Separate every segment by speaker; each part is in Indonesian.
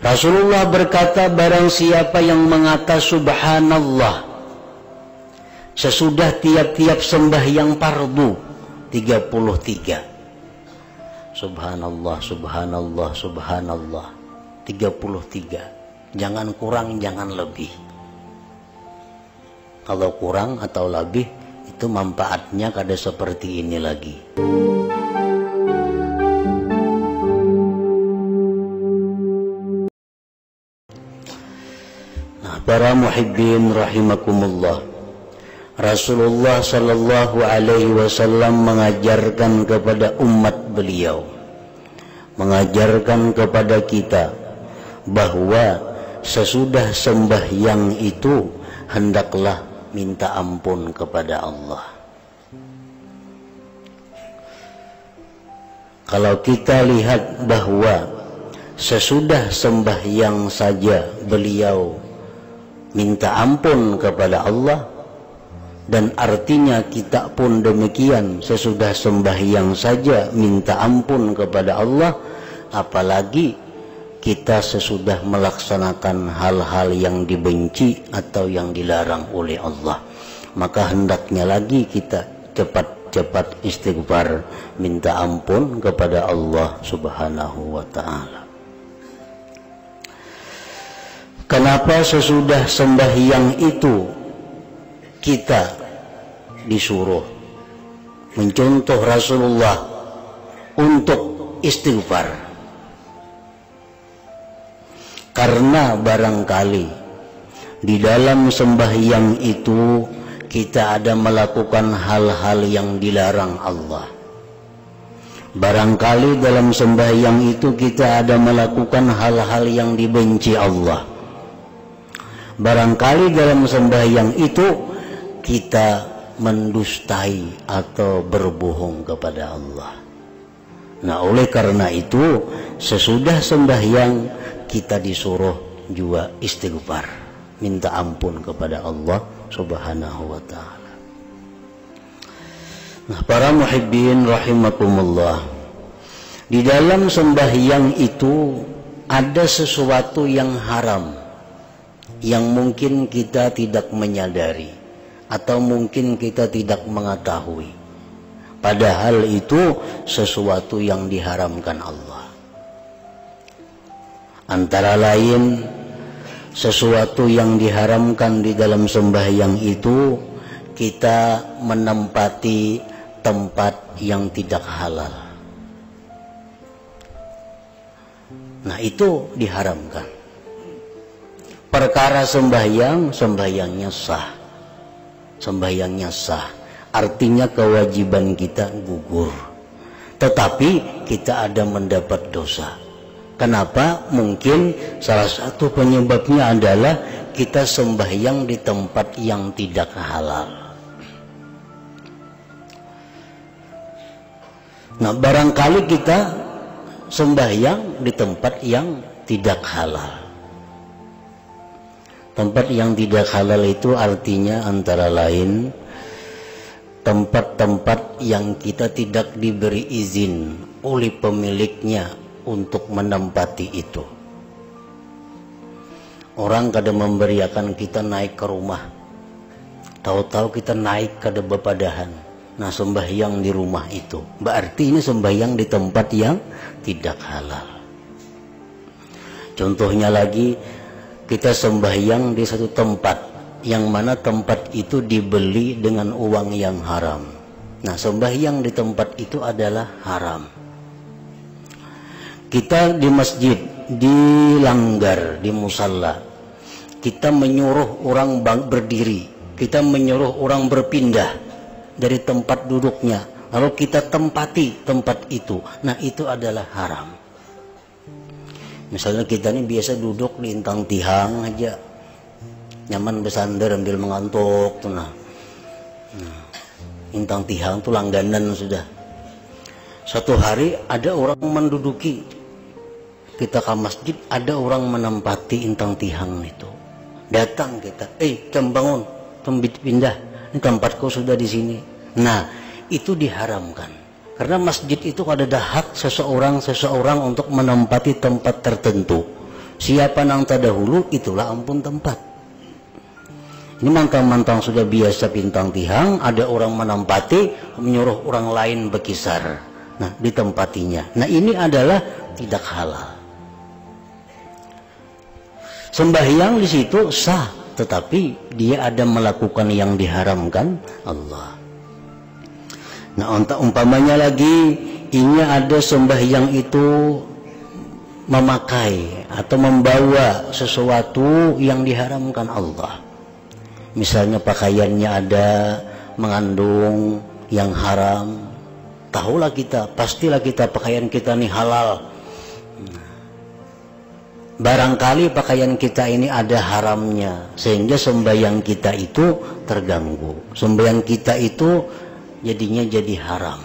Speaker 1: Rasulullah berkata, barang siapa yang mengata subhanallah sesudah tiap-tiap sembahyang fardu 33. Subhanallah, subhanallah, subhanallah 33. Jangan kurang, jangan lebih. Kalau kurang atau lebih itu manfaatnya kada seperti ini lagi. Nah, para muhibbin rahimakumullah, Rasulullah sallallahu alaihi wasallam mengajarkan kepada umat beliau, mengajarkan kepada kita bahwa sesudah sembahyang itu hendaklah minta ampun kepada Allah. Kalau kita lihat bahwa sesudah sembahyang saja beliau minta ampun kepada Allah, dan artinya kita pun demikian, sesudah sembahyang saja minta ampun kepada Allah, apalagi kita sesudah melaksanakan hal-hal yang dibenci atau yang dilarang oleh Allah. Maka hendaknya lagi kita cepat-cepat istighfar, minta ampun kepada Allah subhanahu wa ta'ala. Kenapa sesudah sembahyang itu kita disuruh mencontoh Rasulullah untuk istighfar? Karena barangkali di dalam sembahyang itu kita ada melakukan hal-hal yang dilarang Allah. Barangkali dalam sembahyang itu kita ada melakukan hal-hal yang dibenci Allah. Barangkali dalam sembahyang itu kita mendustai atau berbohong kepada Allah. Nah, oleh karena itu sesudah sembahyang kita disuruh juga istighfar, minta ampun kepada Allah subhanahu wa ta'ala. Nah, para muhibbin rahimakumullah, di dalam sembahyang itu ada sesuatu yang haram yang mungkin kita tidak menyadari atau mungkin kita tidak mengetahui, padahal itu sesuatu yang diharamkan Allah. Antara lain sesuatu yang diharamkan di dalam sembahyang itu, kita menempati tempat yang tidak halal. Nah, itu diharamkan. Perkara sembahyangnya sah. Sembahyangnya sah, artinya kewajiban kita gugur. Tetapi kita ada mendapat dosa. Kenapa? Mungkin salah satu penyebabnya adalah kita sembahyang di tempat yang tidak halal. Nah, barangkali kita sembahyang di tempat yang tidak halal. Tempat yang tidak halal itu artinya antara lain tempat-tempat yang kita tidak diberi izin oleh pemiliknya untuk menempati itu. Orang kadang memberiakan kita naik ke rumah, tahu-tahu kita naik ke bepadahan. Nah, sembahyang di rumah itu berarti ini sembahyang di tempat yang tidak halal. Contohnya lagi, kita sembahyang di satu tempat yang mana tempat itu dibeli dengan uang yang haram. Nah, sembahyang di tempat itu adalah haram. Kita di masjid, di langgar, di musalla, kita menyuruh orang berdiri, kita menyuruh orang berpindah dari tempat duduknya, lalu kita tempati tempat itu. Nah, itu adalah haram. Misalnya kita ini biasa duduk di intang tihang aja, nyaman bersandar ambil mengantuk tuh. Nah, intang tihang tuh langganan sudah. Suatu hari ada orang menduduki, kita ke masjid, ada orang menempati intang tihang itu. Datang kita, jam bangun, pindah, ini tempatku sudah di sini. Nah, itu diharamkan. Karena masjid itu ada hak seseorang untuk menempati tempat tertentu. Siapa nang terdahulu itulah ampun tempat. Ini mantang-mantang sudah biasa pintang tihang, ada orang menempati, menyuruh orang lain berkisar. Nah, ditempatinya. Nah, ini adalah tidak halal. Sembahyang di situ sah, tetapi dia ada melakukan yang diharamkan Allah. Nah, untuk umpamanya lagi, ini ada sembahyang itu memakai atau membawa sesuatu yang diharamkan Allah. Misalnya pakaiannya ada mengandung yang haram, tahulah kita, pastilah kita pakaian kita ini halal. Barangkali pakaian kita ini ada haramnya, sehingga sembahyang kita itu terganggu. Sembahyang kita itu jadinya jadi haram.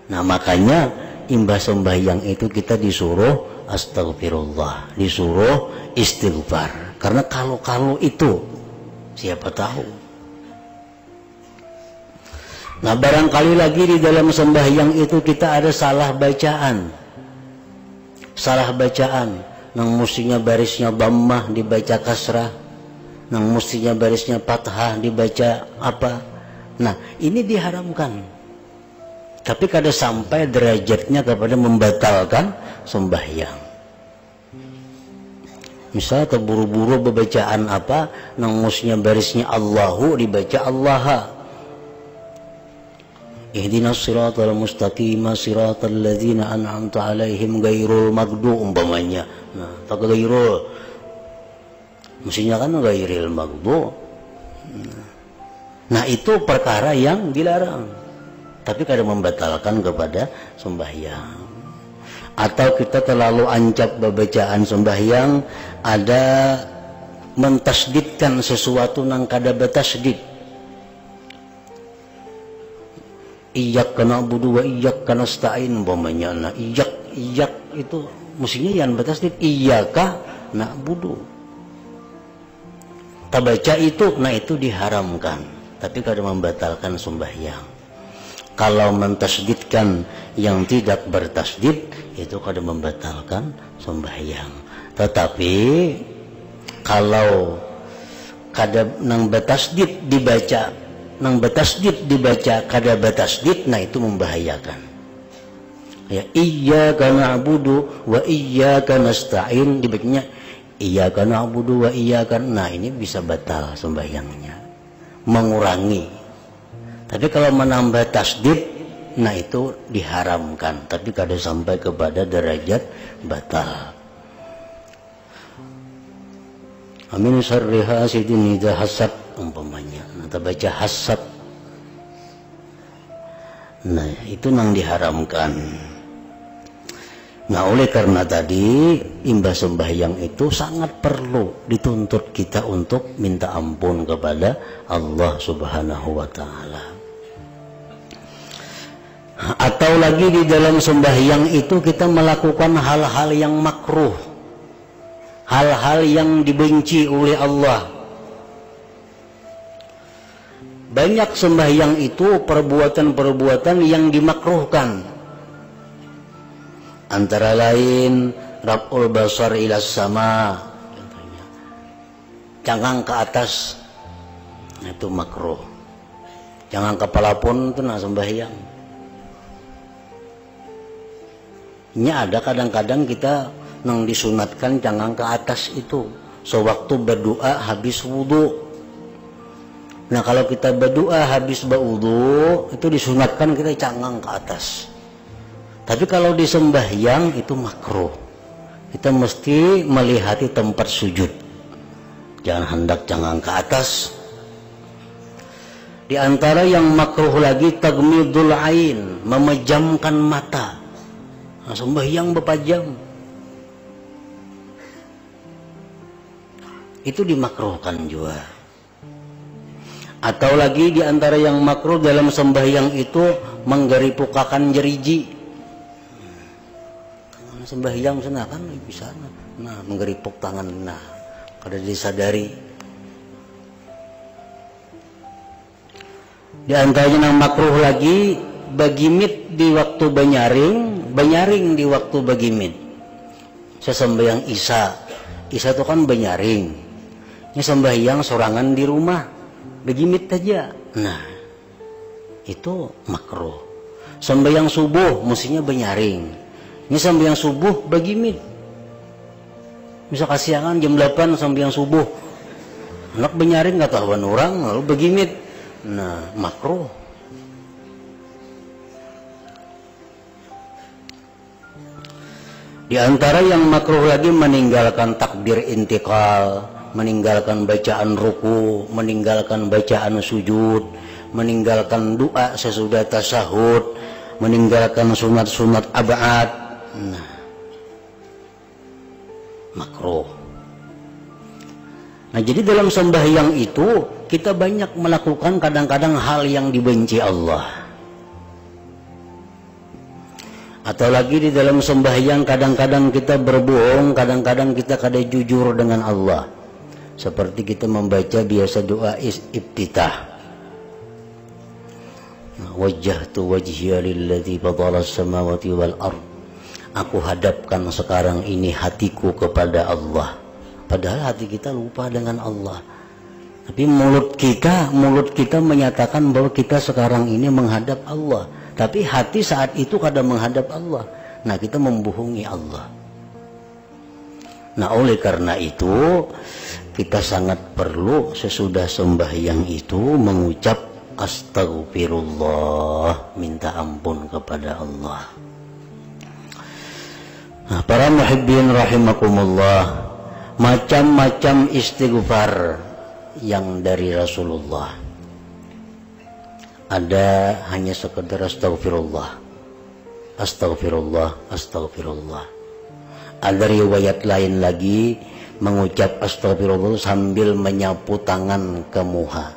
Speaker 1: Nah, makanya imbas sembahyang itu kita disuruh astagfirullah, disuruh istighfar. Karena kalau itu siapa tahu. Nah, barangkali lagi di dalam sembahyang itu kita ada salah bacaan. Salah bacaan, nang mestinya barisnya dhammah dibaca kasrah, nang mestinya barisnya fathah dibaca apa. Nah, ini diharamkan. Tapi kada sampai derajatnya kepada membatalkan sembahyang. Misal terburu-buru bacaan apa, nang mestinya barisnya Allahu dibaca Allaha. Ihdinas siratal mustaqim siratal ladzina an'amta 'alaihim ghairul maghdubi umpamanya. Nah, tak ghairul. Mestinya kan ghairil maghdubi. Nah, itu perkara yang dilarang. Tapi kada membatalkan kepada sembahyang. Atau kita terlalu ancap bacaan sembahyang, ada mentasdidkan sesuatu nang kada bertasdid. Iyyaka na'budu wa iyyaka nasta'in umpamanya. Nah, iyyak itu mestinya yang bertasdid iyyaka na'budu. Tabaca itu, nah itu diharamkan, tapi kada membatalkan sembahyang. Kalau mentasdidkan yang tidak bertasdid itu kada membatalkan sembahyang. Tetapi kalau kada nang bertasdid dibaca, nang bertasdid dibaca kada bertasdid, nah itu membahayakan. Ya, iyyaka na'budu wa iyyaka nasta'in dibacanya iyyaka na'budu wa iyyaka, nah ini bisa batal sembahyangnya, mengurangi. Tapi kalau menambah tasdid, nah itu diharamkan, tapi kada sampai kepada derajat batal. Amin syarri hasidin idza hasad umpamanya. Nah, baca hasad. Nah, itu nang diharamkan. Nah, oleh karena tadi imbas sembahyang itu sangat perlu dituntut kita untuk minta ampun kepada Allah Subhanahu wa taala. Atau lagi di dalam sembahyang itu kita melakukan hal-hal yang makruh, hal-hal yang dibenci oleh Allah. Banyak sembahyang itu perbuatan-perbuatan yang dimakruhkan. Antara lain raf'ul basar ila sama, contohnya cangkang ke atas, itu makruh. Jangan kepala pun itu nah sembahyang. Ini ada kadang-kadang kita nang disunatkan jangan ke atas itu sewaktu berdoa habis wudu. Nah, kalau kita berdoa habis berwudu itu disunatkan kita cangkang ke atas. Tapi kalau di sembahyang itu makruh. Kita mesti melihati tempat sujud. Jangan hendak cangkang ke atas. Di antara yang makruh lagi tagmidul ain, memejamkan mata. Nah, sembahyang berpajang itu dimakruhkan juga. Atau lagi di antara yang makruh dalam sembahyang itu menggeripukakan jeriji. Sembahyang sana kan bisa, nah menggeripuk tangan, nah kada disadari. Di antaranya yang makruh lagi bagimit di waktu banyaring di waktu bagimit. Saya sembahyang Isya itu kan benyaring. Ini sembahyang sorangan di rumah, begimit aja. Nah, itu makruh. Sembahyang subuh mestinya benyaring. Ini sembahyang subuh begimit. Bisa kasihangan jam 8 sembahyang subuh. Anak benyaring nggak tahuan orang lalu begimit. Nah, makruh. Di antara yang makruh lagi meninggalkan takbir intikal, meninggalkan bacaan ruku, meninggalkan bacaan sujud, meninggalkan doa sesudah tasyahud, meninggalkan sunat-sunat ab'ad. Nah, makruh. Nah, jadi dalam sembahyang itu kita banyak melakukan kadang-kadang hal yang dibenci Allah. Atau lagi di dalam sembahyang kadang-kadang kita berbohong, kadang-kadang kita kada jujur dengan Allah. Seperti kita membaca biasa doa iftitah. Wajjahtu wajhiya lilladzi fatara as-samawati wal ard. Aku hadapkan sekarang ini hatiku kepada Allah. Padahal hati kita lupa dengan Allah. Tapi mulut kita menyatakan bahwa kita sekarang ini menghadap Allah. Tapi hati saat itu kadang menghadap Allah. Nah, kita membohongi Allah. Nah, oleh karena itu kita sangat perlu sesudah sembahyang itu mengucap astagfirullah, minta ampun kepada Allah. Nah, para muhibbin rahimakumullah, macam-macam istighfar yang dari Rasulullah. Ada hanya sekedar astagfirullah, astagfirullah, astagfirullah. Ada riwayat lain lagi mengucap astagfirullah sambil menyapu tangan ke muha.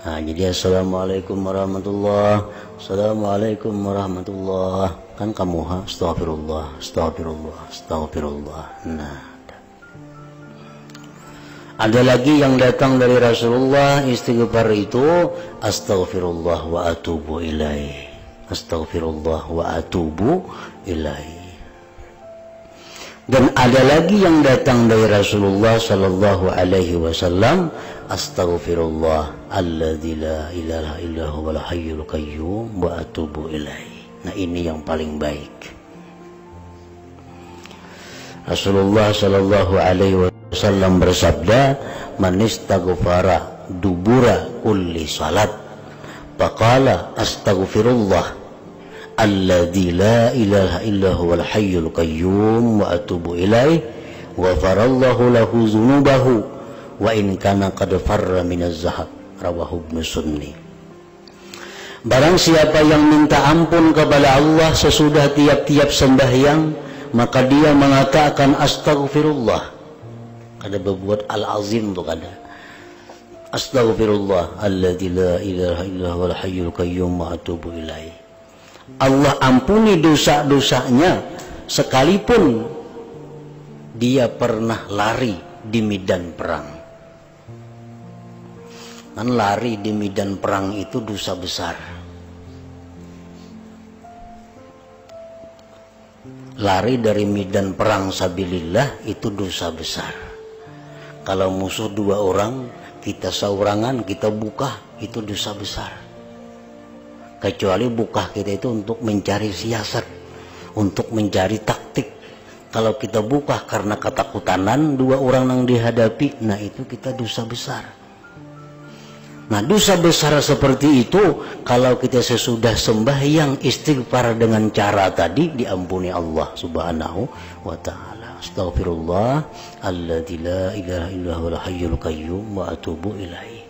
Speaker 1: Nah, jadi assalamualaikum warahmatullah, assalamualaikum warahmatullah, kan ke muha, astagfirullah, astagfirullah, astagfirullah. Nah, ada lagi yang datang dari Rasulullah istighfar itu astaghfirullah wa atubu ilaih, astaghfirullah wa atubu ilaih. Dan ada lagi yang datang dari Rasulullah sallallahu alaihi wasallam astaghfirullah alladzi la ilaha illa huwal hayyul qayyum wa atubu ilaih. Nah, ini yang paling baik. Rasulullah sallallahu alaihi wasallam bersabda, man istaghfara dubura kulli salat faqala astaghfirullah alladzi la ilaha illa huwal hayyul qayyum wa atubu ilaih ghafarallahu lahu dzunubahu wa in kana qad farra minaz zahab, rawahu Ibnu Sunni. Barang siapa yang minta ampun kepada Allah sesudah tiap-tiap sembahyang, maka dia mengatakan astaghfirullah. Ada berbuat al-azim tuh kada. Astaghfirullah alladzi la ilaha illa huwal hayyul qayyum wa atubu ilaih. Allah ampuni dosa-dosanya sekalipun dia pernah lari di medan perang. Kan lari di medan perang itu dosa besar. Lari dari medan perang sabilillah itu dosa besar. Kalau musuh 2 orang, kita saurangan, kita buka, itu dosa besar. Kecuali buka kita itu untuk mencari siasat, untuk mencari taktik. Kalau kita buka karena ketakutanan 2 orang yang dihadapi, nah itu kita dosa besar. Nah, dosa besar seperti itu, kalau kita sesudah sembahyang istighfar dengan cara tadi, diampuni Allah subhanahu wa ta'ala. Astaghfirullah alladzi la ilaha illa huwal hayyul qayyum wa atubu ilaih.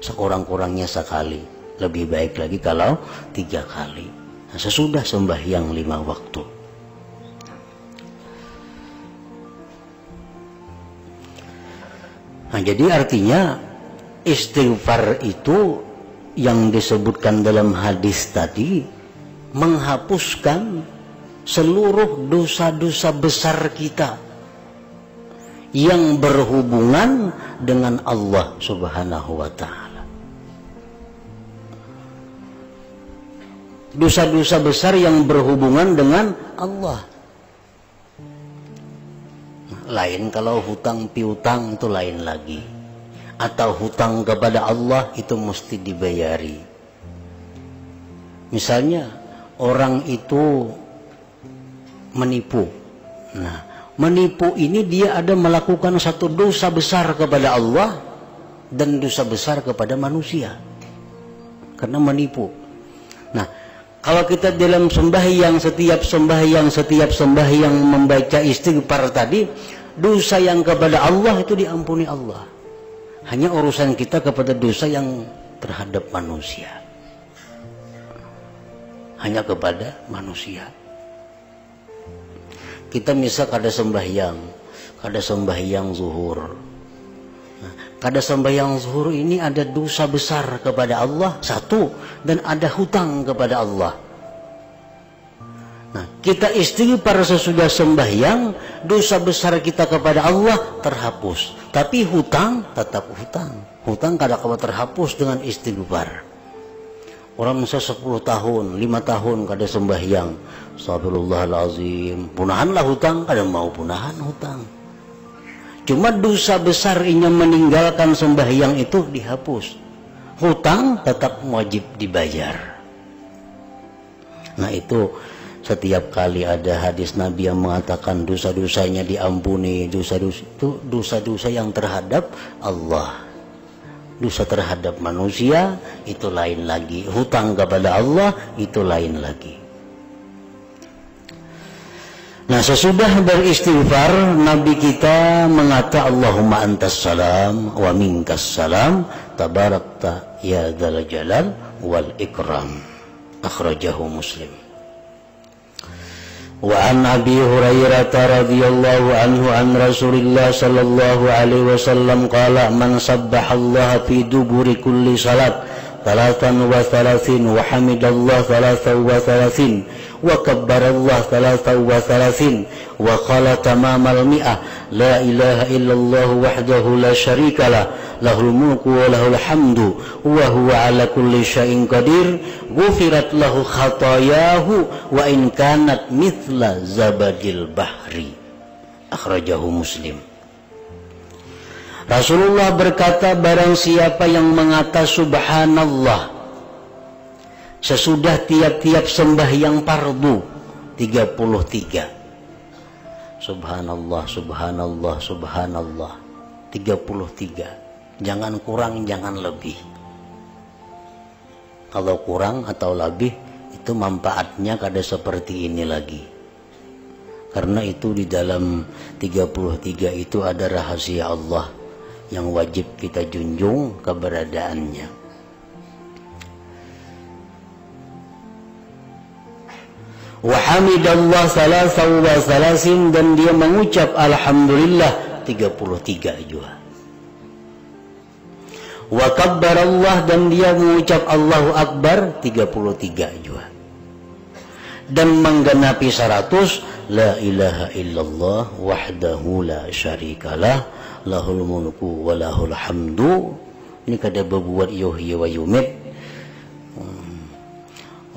Speaker 1: Sekurang-kurangnya sekali, lebih baik lagi kalau 3 kali. Nah, sesudah sembahyang 5 waktu. Nah, jadi artinya istighfar itu yang disebutkan dalam hadis tadi menghapuskan seluruh dosa-dosa besar kita yang berhubungan dengan Allah subhanahu wa ta'ala. Dosa-dosa besar yang berhubungan dengan Allah. Lain kalau hutang piutang itu lain lagi. Atau hutang kepada Allah itu mesti dibayari. Misalnya orang itu menipu. Nah, menipu ini dia ada melakukan satu dosa besar kepada Allah dan dosa besar kepada manusia. Karena menipu. Nah, kalau kita dalam sembahyang, setiap sembahyang membaca istighfar tadi, dosa yang kepada Allah itu diampuni Allah. Hanya urusan kita kepada dosa yang terhadap manusia. Hanya kepada manusia. Kita misal kada sembahyang zuhur. Nah, kada sembahyang zuhur ini ada dosa besar kepada Allah satu, dan ada hutang kepada Allah. Nah, kita istighfar sesudah sembahyang, dosa besar kita kepada Allah terhapus. Tapi hutang tetap hutang. Hutang kada kamu terhapus dengan istighfar. Orang misal 10 tahun, 5 tahun kada sembahyang, astagfirullahalazim, punahanlah hutang, kada mau punahan hutang. Cuma dosa besar inya meninggalkan sembahyang itu dihapus. Hutang tetap wajib dibayar. Nah, itu setiap kali ada hadis Nabi yang mengatakan dosa-dosanya diampuni, dosa-dosa itu dosa-dosa yang terhadap Allah. Dosa terhadap manusia itu lain lagi. Hutang kepada Allah itu lain lagi. Nah, sesudah beristighfar, Nabi kita mengata Allahumma antas salam wa minkas salam tabarakta ya dzal jalal wal ikram. Akhrajahu Muslim. Wa an Abi Hurairah radhiyallahu anhu an Rasulillah sallallahu alaihi wasallam qala man sabbaha Allah fi duburi kulli salat 33 wa hamidallah 33 wa kabbarallah 33 wa qala tamamal mi'ah la ilaha illallah wahdahu la syarikalah lahul mulku wa lahul hamdu wa huwa ala kulli syai'in qadir ghufirat lahu khatayahu wa in kanat mithla zabadil bahri. Akhrajahu Muslim. Rasulullah berkata, barang siapa yang mengata subhanallah sesudah tiap-tiap sembahyang fardu 33. Subhanallah, subhanallah, subhanallah 33. Jangan kurang, jangan lebih. Kalau kurang atau lebih itu manfaatnya kada seperti ini lagi. Karena itu di dalam 33 itu ada rahasia Allah yang wajib kita junjung keberadaannya. Wa hamidallah salasau wa salasin, dan dia mengucap alhamdulillah 33 juga. Wa kabbarallah, dan dia mengucap Allahu Akbar 33 juga. Dan menggenapi 100 la ilaha illallah wahdahu la syarikalah lahul mulku wa lahul hamdu. Ini kada berbuat yuhyi wa yumit,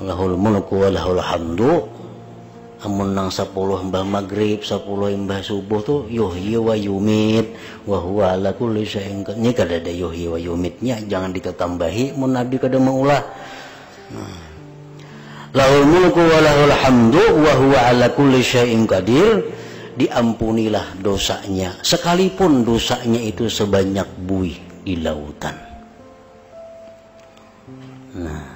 Speaker 1: lahul mulku wa lahul hamdu. Amun nang 10 mbah maghrib, 10 mbah subuh tu yuhyi wa yumit wa huwa ala kulli syai'in qadir. Ini kada ada yuhyi wa yumitnya, jangan ditatambahi mun Nabi kada maulah. Lahul mulku wa lahul hamdu wa huwa ala kulli syai'in qadir. Diampunilah dosanya sekalipun dosanya itu sebanyak buih di lautan. Nah,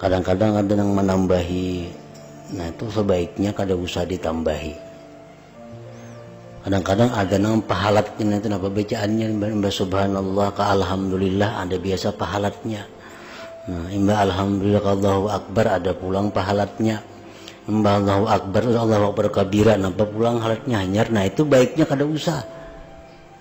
Speaker 1: kadang-kadang ada yang menambahi, nah itu sebaiknya kada usah ditambahi. Kadang-kadang ada yang pahalatnya itu apa bacaannya, mbak subhanallah ke alhamdulillah ada biasa pahalatnya. Nah, mbak alhamdulillah ke Allahu Akbar ada pulang pahalatnya. Mbak Allahu Akbar kabira nampak pulang halatnya hanyar. Nah itu baiknya kada usah.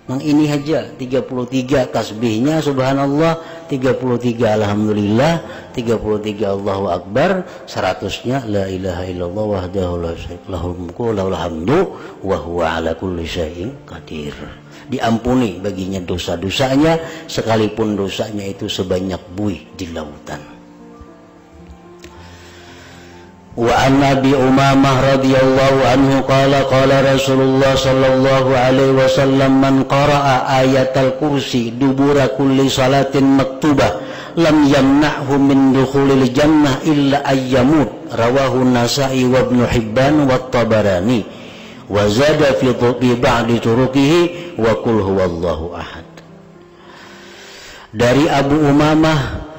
Speaker 1: Nang ini aja 33 tasbihnya subhanallah, 33 alhamdulillah, 33 Allahu Akbar, 100-nya la ilaha illallah wahdahu la syarika lahul mulku wa lahul hamdu wa huwa ala kulli syai'in qadir. Diampuni baginya dosa-dosanya sekalipun dosanya itu sebanyak buih di lautan. Wa an Abi Umamah radhiyallahu anhu qala qala Rasulullah sallallahu alaihi wasallam man qara'a ayatal kursi dubura kulli salatin maktubah lam yamna'hu min dukhulil jannah illa ayyamut. Rawahu Nasa'i wa Ibnu Hibban wa Tabarani wa zada fi ba'di turuqihi wa qul huwallahu ahad. Dari Abu Umamah,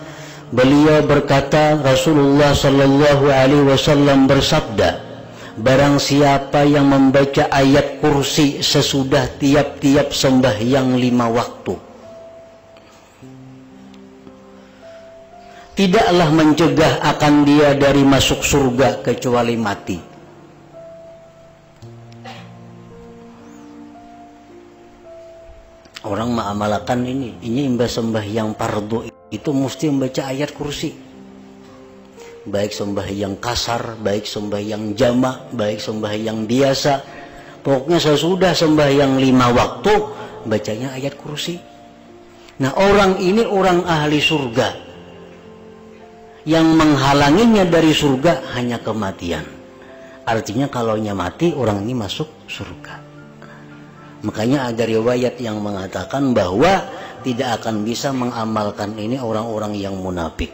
Speaker 1: beliau berkata, Rasulullah sallallahu alaihi wasallam bersabda, barang siapa yang membaca ayat kursi sesudah tiap-tiap sembahyang 5 waktu, tidaklah mencegah akan dia dari masuk surga kecuali mati. Orang mengamalkan ini imbas sembahyang fardu itu mesti membaca ayat kursi, baik sembahyang kasar, baik sembahyang jamak, baik sembahyang biasa. Pokoknya sesudah sembahyang 5 waktu bacanya ayat kursi. Nah, orang ini orang ahli surga, yang menghalanginya dari surga hanya kematian. Artinya kalau mati orang ini masuk surga. Makanya ada riwayat yang mengatakan bahwa tidak akan bisa mengamalkan ini orang-orang yang munafik.